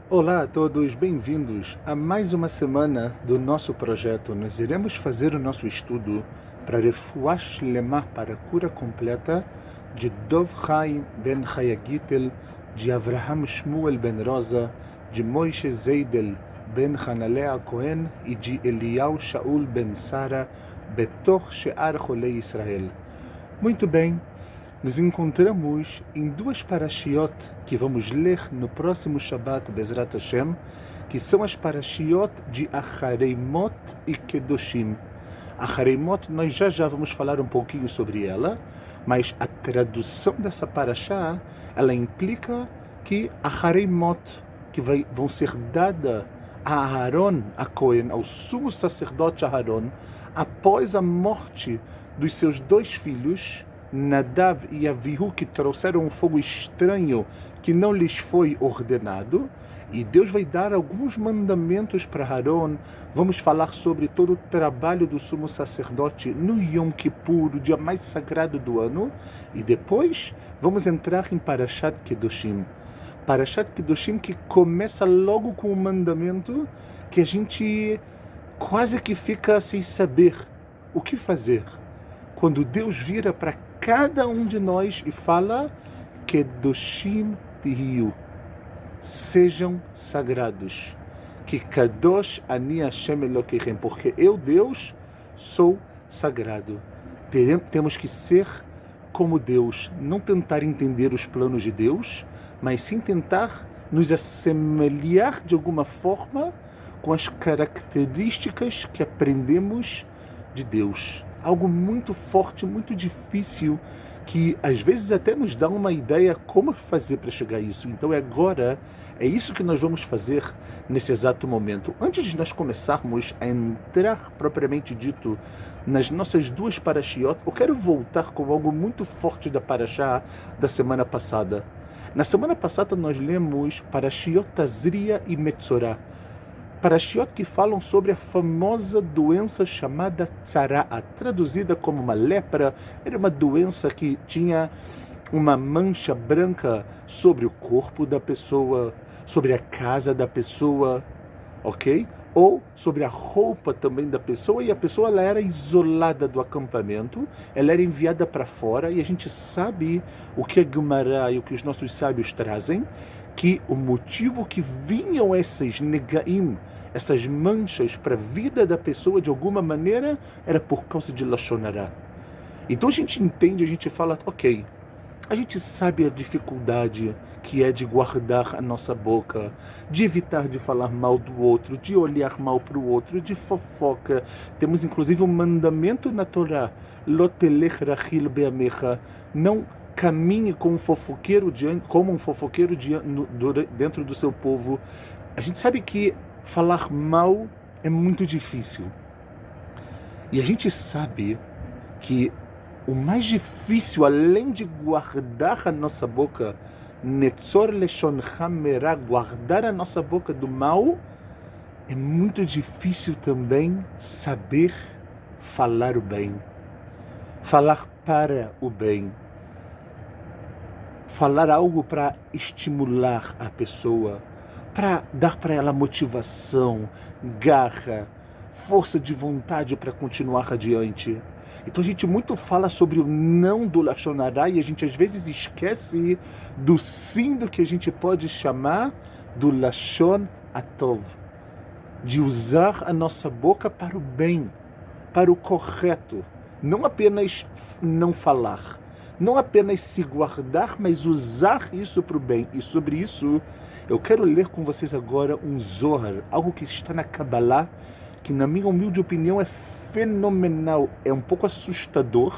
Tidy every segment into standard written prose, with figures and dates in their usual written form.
Olá a todos, bem-vindos a mais uma semana do nosso projeto. Nós iremos fazer o nosso estudo para Refuah Shlema, para a cura completa, de Dov Chaim ben Hayagitel, de Avraham Shmuel ben Rosa, de Moishe Zeidel ben Hanalea Cohen e de Eliyahu Shaul ben Sara, Betoch She'ar Cholei Israel. Muito bem. Nos encontramos em duas parashiot que vamos ler no próximo Shabbat, Bezrat Hashem, que são as parashiot de Achareimot e Kedoshim. Achareimot, nós já vamos falar um pouquinho sobre ela, mas a tradução dessa parashá, ela implica que Achareimot, que vão ser dadas a Aharon, a Cohen, ao sumo sacerdote Aharon, após a morte dos seus dois filhos, Nadav e Avihu, que trouxeram um fogo estranho que não lhes foi ordenado, e Deus vai dar alguns mandamentos para Aharon. Vamos falar sobre todo o trabalho do sumo sacerdote no Yom Kippur, o dia mais sagrado do ano, e depois vamos entrar em Parashat Kedoshim. Parashat Kedoshim, que começa logo com um mandamento que a gente quase que fica sem saber o que fazer. Quando Deus vira para cada um de nós e fala: Kedoshim tihiu, sejam sagrados. Que Kadosh ani Hashem Elokeichem, porque eu, Deus, sou sagrado. Temos que ser como Deus, não tentar entender os planos de Deus, mas sim tentar nos assemelhar de alguma forma com as características que aprendemos de Deus. Algo muito forte, muito difícil, que às vezes até nos dá uma ideia como fazer para chegar a isso. Então é isso que nós vamos fazer nesse exato momento. Antes de nós começarmos a entrar propriamente dito nas nossas duas parashiot, eu quero voltar com algo muito forte da parashá da semana passada. Na semana passada nós lemos parashiot Tazria e Metzorah, parashiot que falam sobre a famosa doença chamada tzara'a, traduzida como uma lepra. Era uma doença que tinha uma mancha branca sobre o corpo da pessoa, sobre a casa da pessoa, ok? Ou sobre a roupa também da pessoa, e a pessoa ela era isolada do acampamento, ela era enviada para fora, e a gente sabe o que a Gemara e o que os nossos sábios trazem, que o motivo que vinham esses negaim, essas manchas para a vida da pessoa de alguma maneira, era por causa de Lashon Hara. Então a gente entende, a gente fala, ok, a gente sabe a dificuldade que é de guardar a nossa boca, de evitar de falar mal do outro, de olhar mal para o outro, de fofoca. Temos inclusive um mandamento na Torá, Lo telech rachil be'amecha, não caminhe como um fofoqueiro dentro do seu povo. A gente sabe que falar mal é muito difícil. E a gente sabe que o mais difícil, além de guardar a nossa boca, Netzor leshoncha merá, guardar a nossa boca do mal, é muito difícil também saber falar o bem, falar para o bem, falar algo para estimular a pessoa, para dar para ela motivação, garra, força de vontade para continuar adiante. Então a gente muito fala sobre o não do Lashon Hara, e a gente às vezes esquece do sim do que a gente pode chamar do Lashon Atov, de usar a nossa boca para o bem, para o correto, não apenas não falar, não apenas se guardar, mas usar isso para o bem. E sobre isso eu quero ler com vocês agora um Zohar, algo que está na Kabbalah, que na minha humilde opinião é fenomenal. É um pouco assustador,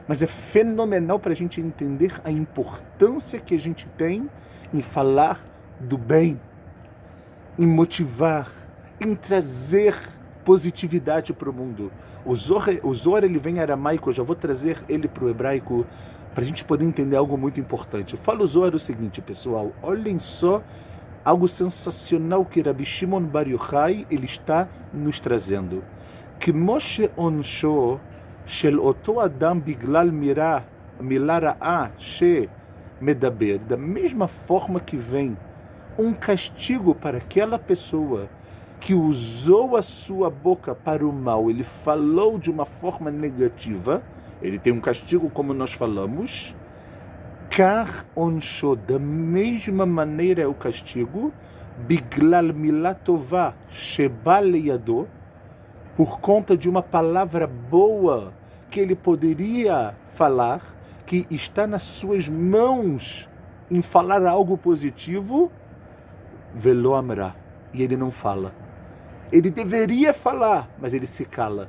mas é fenomenal para a gente entender a importância que a gente tem em falar do bem, em motivar, em trazer positividade para o mundo. O Zohar ele vem em aramaico, eu já vou trazer ele para o hebraico, para a gente poder entender algo muito importante. Fala o Zohar o seguinte, pessoal, olhem só algo sensacional que Rabbi Shimon Bar Yochai ele está nos trazendo. Que Moshe onsho shel oto adam biglal milah ra'ah she medaber, da mesma forma que vem um castigo para aquela pessoa que usou a sua boca para o mal, ele falou de uma forma negativa, ele tem um castigo como nós falamos, kach onsho, da mesma maneira é o castigo, biglal milah tovah sheba leyado, por conta de uma palavra boa que ele poderia falar, que está nas suas mãos em falar algo positivo, velo amra, e ele não fala. Ele deveria falar, mas ele se cala.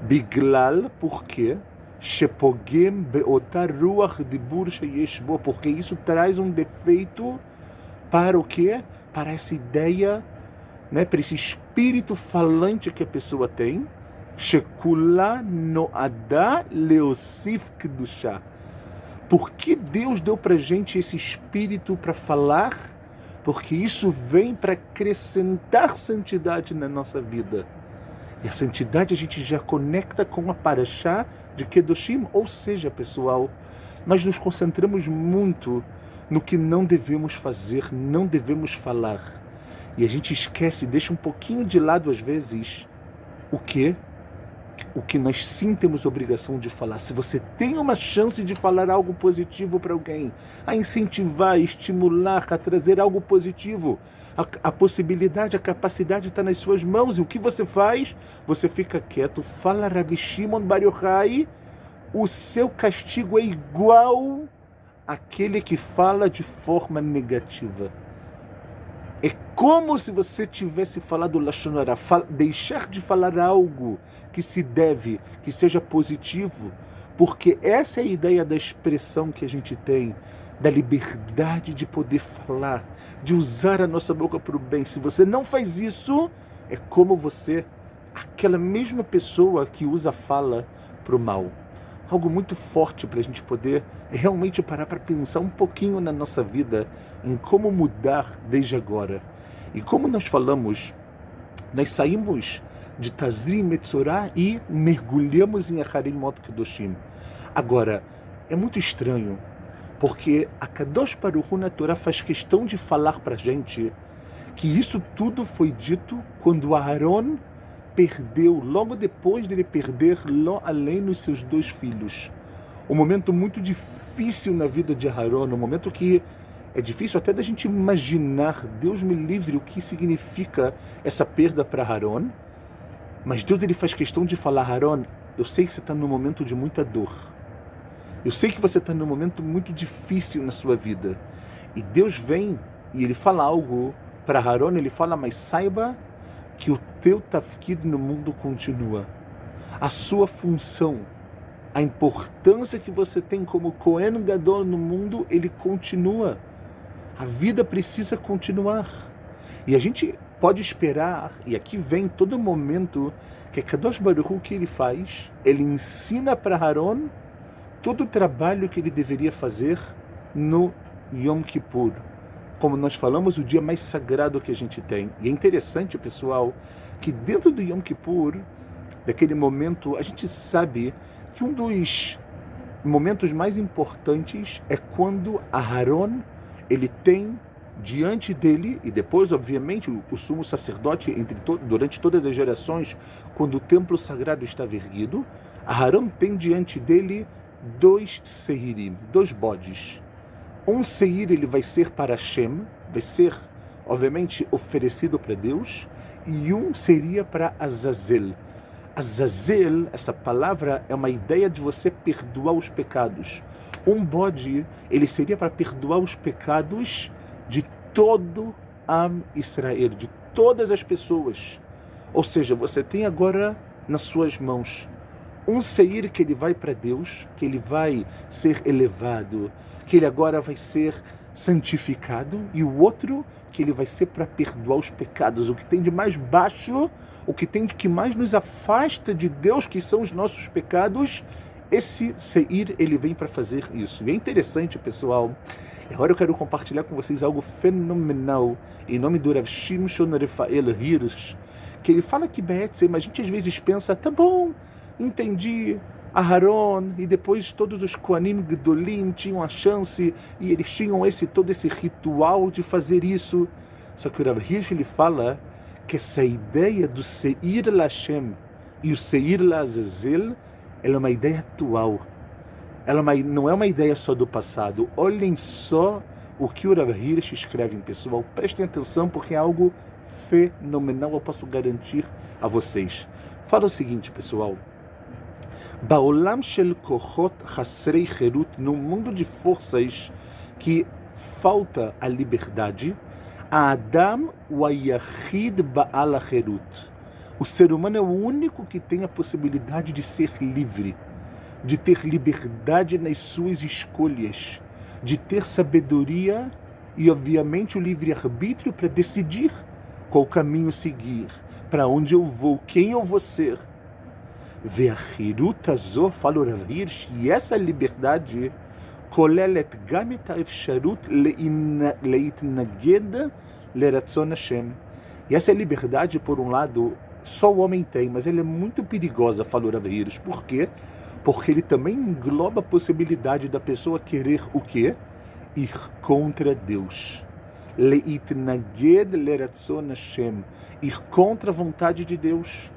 Biglal, por quê? Shepogem beotar ruach dibur sheyesh bo, porque isso traz um defeito para o quê? Para essa ideia, né, para esse espírito falante que a pessoa tem, shekula noada leosif kedushá. Por que Deus deu para a gente esse espírito para falar? Porque isso vem para acrescentar santidade na nossa vida. E a santidade a gente já conecta com a Parashá de Kedoshim, ou seja, pessoal, nós nos concentramos muito no que não devemos fazer, não devemos falar. E a gente esquece, deixa um pouquinho de lado às vezes, o que nós sim temos obrigação de falar. Se você tem uma chance de falar algo positivo para alguém, a incentivar, a estimular, a trazer algo positivo, a possibilidade, a capacidade está nas suas mãos. E o que você faz? Você fica quieto. Fala Rabbi Shimon Bar Yochai, o seu castigo é igual àquele que fala de forma negativa. É como se você tivesse falado Lashon Hara, deixar de falar algo que se deve, que seja positivo, porque essa é a ideia da expressão que a gente tem, da liberdade de poder falar, de usar a nossa boca para o bem. Se você não faz isso, é como você, aquela mesma pessoa que usa a fala para o mal. Algo muito forte para a gente poder realmente parar para pensar um pouquinho na nossa vida, em como mudar desde agora. E como nós falamos, nós saímos de Tazri Metzorah e mergulhamos em Acharim Mot Kedoshim. Agora, é muito estranho, porque a Kadosh Baruch Hu na Torá faz questão de falar para a gente que isso tudo foi dito quando Aharon perdeu, logo depois dele perder Lo Aleinu e seus 2 filhos. Um momento muito difícil na vida de Aharon, um momento que é difícil até da gente imaginar, Deus me livre, o que significa essa perda para Aharon. Mas Deus ele faz questão de falar, Aharon, eu sei que você está num momento de muita dor. Eu sei que você está num momento muito difícil na sua vida. E Deus vem e ele fala algo para Aharon, ele fala, mas saiba que o teu tafkid no mundo continua. A sua função, a importância que você tem como Kohen Gadol no mundo, ele continua. A vida precisa continuar. E a gente pode esperar, e aqui vem todo momento que a Kadosh Baruch Hu que ele faz, ele ensina para Aharon todo o trabalho que ele deveria fazer no Yom Kippur. Como nós falamos, o dia mais sagrado que a gente tem. E é interessante, pessoal, que dentro do Yom Kippur, daquele momento, a gente sabe que um dos momentos mais importantes é quando Aharon, ele tem diante dele, e depois, obviamente, o sumo sacerdote, durante todas as gerações, quando o templo sagrado estava erguido, Aharon tem diante dele 2 seirim, 2 bodes. Um seir ele vai ser para Hashem, vai ser, obviamente, oferecido para Deus, e um seria para Azazel. Azazel, essa palavra é uma ideia de você perdoar os pecados. Um bode, ele seria para perdoar os pecados de todo Am Israel, de todas as pessoas. Ou seja, você tem agora nas suas mãos um seir que ele vai para Deus, que ele vai ser elevado, que ele agora vai ser santificado, e o outro que ele vai ser para perdoar os pecados. O que tem de mais baixo, o que tem de que mais nos afasta de Deus, que são os nossos pecados, esse Seir, ele vem para fazer isso. E é interessante, pessoal, agora eu quero compartilhar com vocês algo fenomenal, em nome do Rav Shimshon Rafael Hirsch, que ele fala que Be'etzem, a gente às vezes pensa, tá bom, entendi, Aharon e depois todos os Kohanim Gdolim tinham a chance e eles tinham todo esse ritual de fazer isso. Só que o Rav Hirsch, ele fala que essa ideia do Seir Lashem e o Seir Lazazel, ela é uma ideia atual. Ela não é uma ideia só do passado. Olhem só o que o Rav Hirsch escreve, pessoal. Prestem atenção porque é algo fenomenal, eu posso garantir a vocês. Fala o seguinte, pessoal. Baolam shel kochot chasrei cherut, no mundo de forças que falta a liberdade, Adam wa yachid ba'al cherut. O ser humano é o único que tem a possibilidade de ser livre, de ter liberdade nas suas escolhas, de ter sabedoria e, obviamente, o livre-arbítrio para decidir qual caminho seguir, para onde eu vou, quem eu vou ser. Ve'achirut azor, fala o Rav Hirsch, e essa liberdade kolelet gam et ha'efsharut leitnaged leratzon Hashem. E essa liberdade, por um lado, só o homem tem, mas ela é muito perigosa, falou Rav Hirsch. Por quê? Porque ele também engloba a possibilidade da pessoa querer o quê? Ir contra Deus. Leitnaged leratzon Hashem. Ir contra a vontade de Deus.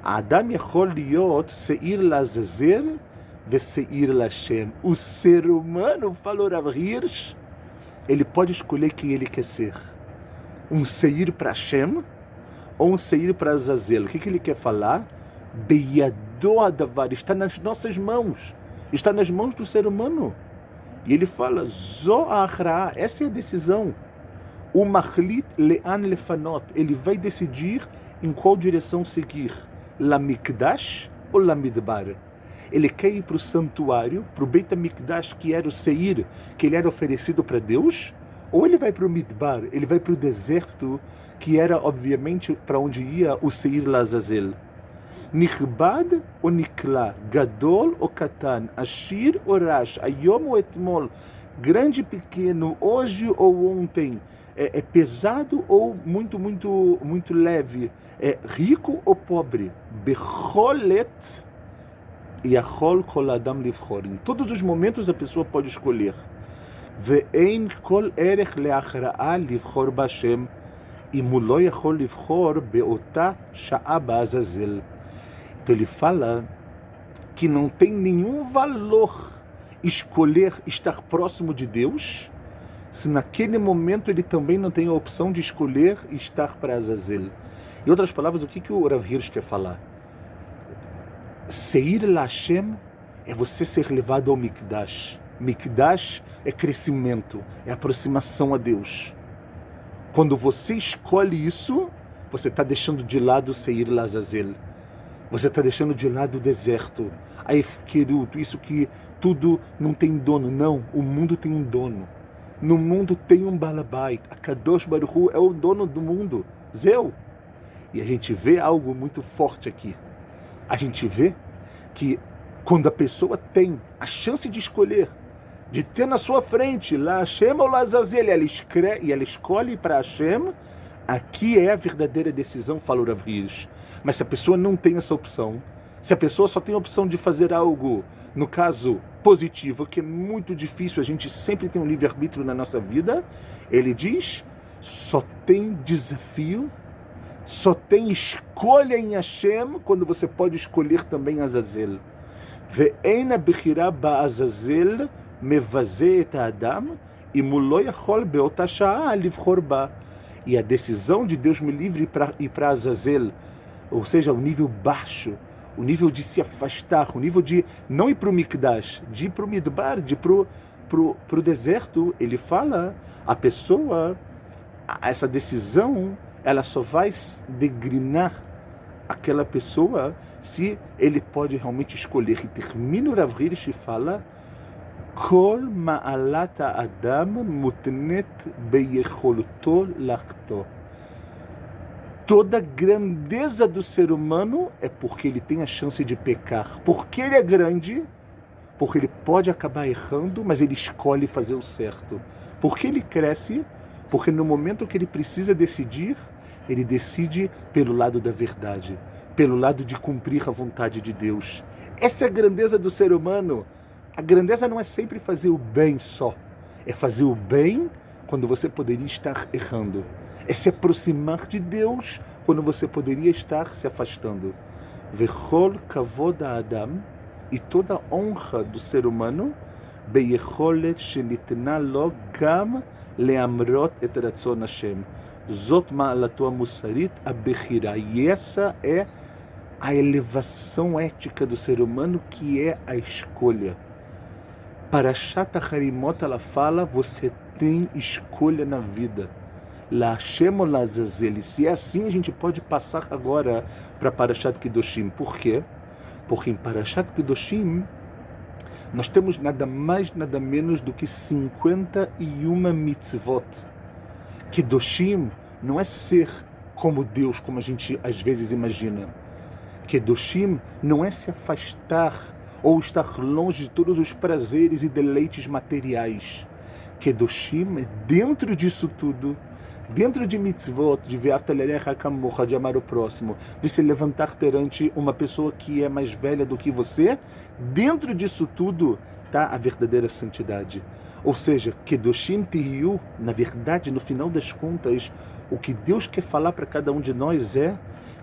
Adam yachol liot seir lazazel veseir lashem. O ser humano, falou Rav Hirsch, ele pode escolher quem ele quer ser. Um seir para Hashem ou um seir para Azazel. O que ele quer falar? Beyado adavar, está nas nossas mãos. Está nas mãos do ser humano. E ele fala, zo achra, essa é a decisão. O machlit le'an lefanot, ele vai decidir em qual direção seguir. Lamikdash ou Lamidbar? Ele quer ir para o santuário, para o Beit HaMikdash, que era o Seir, que ele era oferecido para Deus, ou ele vai para o Midbar, ele vai para o deserto, que era, obviamente, para onde ia o Seir Lazazel. Nichbad ou Nikla? Gadol ou Katan? Ashir ou Rash? Ayom ou Etmol? Grande, pequeno, hoje ou ontem? É pesado ou muito leve? É rico ou pobre? Becholet yachol kol adam livchor. Em todos os momentos a pessoa pode escolher. Ve'ein kol erech leachra'a livchor b'Hashem im hu lo yachol livchor be'ota sha'a ba'azazel. Então ele fala que não tem nenhum valor escolher estar próximo de Deus, se naquele momento ele também não tem a opção de escolher estar para Azazel. Em outras palavras, o que o Rav Hirsch quer falar? Seir Lashem é você ser levado ao Mikdash. Mikdash é crescimento, é aproximação a Deus. Quando você escolhe isso, você está deixando de lado o Seir Lazazel. Você está deixando de lado o deserto, a Efkerut, isso que tudo não tem dono. Não, o mundo tem um dono. No mundo tem um Balabait. A Kadosh Baruch Hu é o dono do mundo. Zeu. E a gente vê algo muito forte aqui. A gente vê que quando a pessoa tem a chance de escolher, de ter na sua frente lá Hashem ou lá Azazel, e ela escolhe para Hashem, aqui é a verdadeira decisão, falou Rav Hirsch. Mas se a pessoa não tem essa opção, se a pessoa só tem a opção de fazer algo, no caso positivo, que é muito difícil, a gente sempre tem um livre-arbítrio na nossa vida, ele diz, só tem desafio, só tem escolha em Hashem, quando você pode escolher também Azazel. Ve'ena bechira ba'azazel mevaze et ha'adam im hu lo yachol be'ota sha'a livchor ba. E a decisão de Deus me livre para ir para Azazel, ou seja, o nível baixo, o nível de se afastar, o nível de não ir para o Mikdash, de ir para o Midbar, de ir para o deserto. Ele fala, a pessoa, essa decisão, ela só vai degrinar aquela pessoa se ele pode realmente escolher. E termina o Rav Hirsch e fala, Kol ma'alat ha'adam mutnet beyecholto lachto. Toda grandeza do ser humano é porque ele tem a chance de pecar. Porque ele é grande, porque ele pode acabar errando, mas ele escolhe fazer o certo. Porque ele cresce, porque no momento que ele precisa decidir, ele decide pelo lado da verdade, pelo lado de cumprir a vontade de Deus. Essa é a grandeza do ser humano. A grandeza não é sempre fazer o bem só. É fazer o bem quando você poderia estar errando. É se aproximar de Deus quando você poderia estar se afastando. Vechol kavod ha'adam, e toda honra do ser humano, beyecholet shenitna lo gam leamrot et ratzon Hashem. Zot ma'alato musarit abechira. E essa é a elevação ética do ser humano, que é a escolha. Parashat Harimot, ela fala, você tem escolha na vida. La Hashem ou la Azazel. Se é assim, a gente pode passar agora para Parashat Kedoshim. Por quê? Porque em Parashat Kedoshim nós temos nada mais, nada menos do que 51 mitzvot. Kedoshim não é ser como Deus, como a gente às vezes imagina. Kedoshim não é se afastar ou estar longe de todos os prazeres e deleites materiais. Kedoshim é dentro disso tudo, dentro de mitzvot, de ve'ahavta l'orecha kamocha, de amar o próximo, de se levantar perante uma pessoa que é mais velha do que você, dentro disso tudo está a verdadeira santidade. Ou seja, Kedoshim Tihiyu, na verdade, no final das contas, o que Deus quer falar para cada um de nós é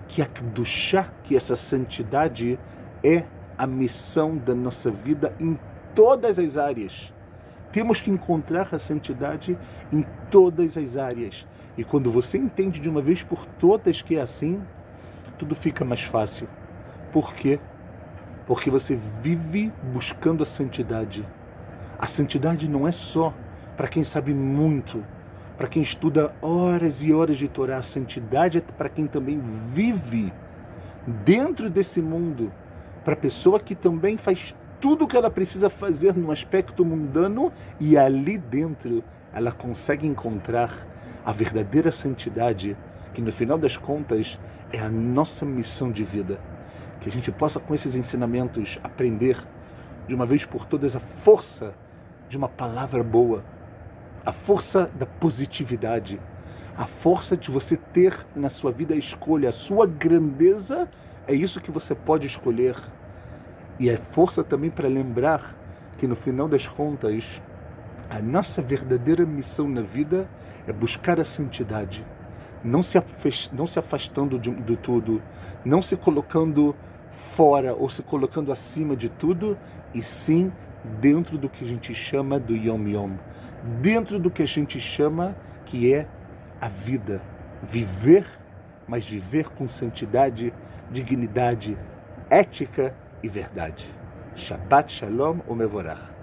que a Kedushá, que essa santidade é a missão da nossa vida em todas as áreas. Temos que encontrar a santidade em todas as áreas. E quando você entende de uma vez por todas que é assim, tudo fica mais fácil. Por quê? Porque você vive buscando a santidade. A santidade não é só para quem sabe muito, para quem estuda horas e horas de Torá. A santidade é para quem também vive dentro desse mundo, para a pessoa que também faz tudo o que ela precisa fazer no aspecto mundano, e ali dentro ela consegue encontrar a verdadeira santidade, que no final das contas é a nossa missão de vida. Que a gente possa, com esses ensinamentos, aprender de uma vez por todas a força de uma palavra boa, a força da positividade, a força de você ter na sua vida a escolha. A sua grandeza é isso que você pode escolher. E a força também para lembrar que no final das contas, a nossa verdadeira missão na vida é buscar a santidade. Não se afastando de tudo, não se colocando fora ou se colocando acima de tudo, e sim dentro do que a gente chama do Yom Yom. Dentro do que a gente chama que é a vida. Viver, mas viver com santidade, dignidade, ética e verdade. Shabbat Shalom Umevorach.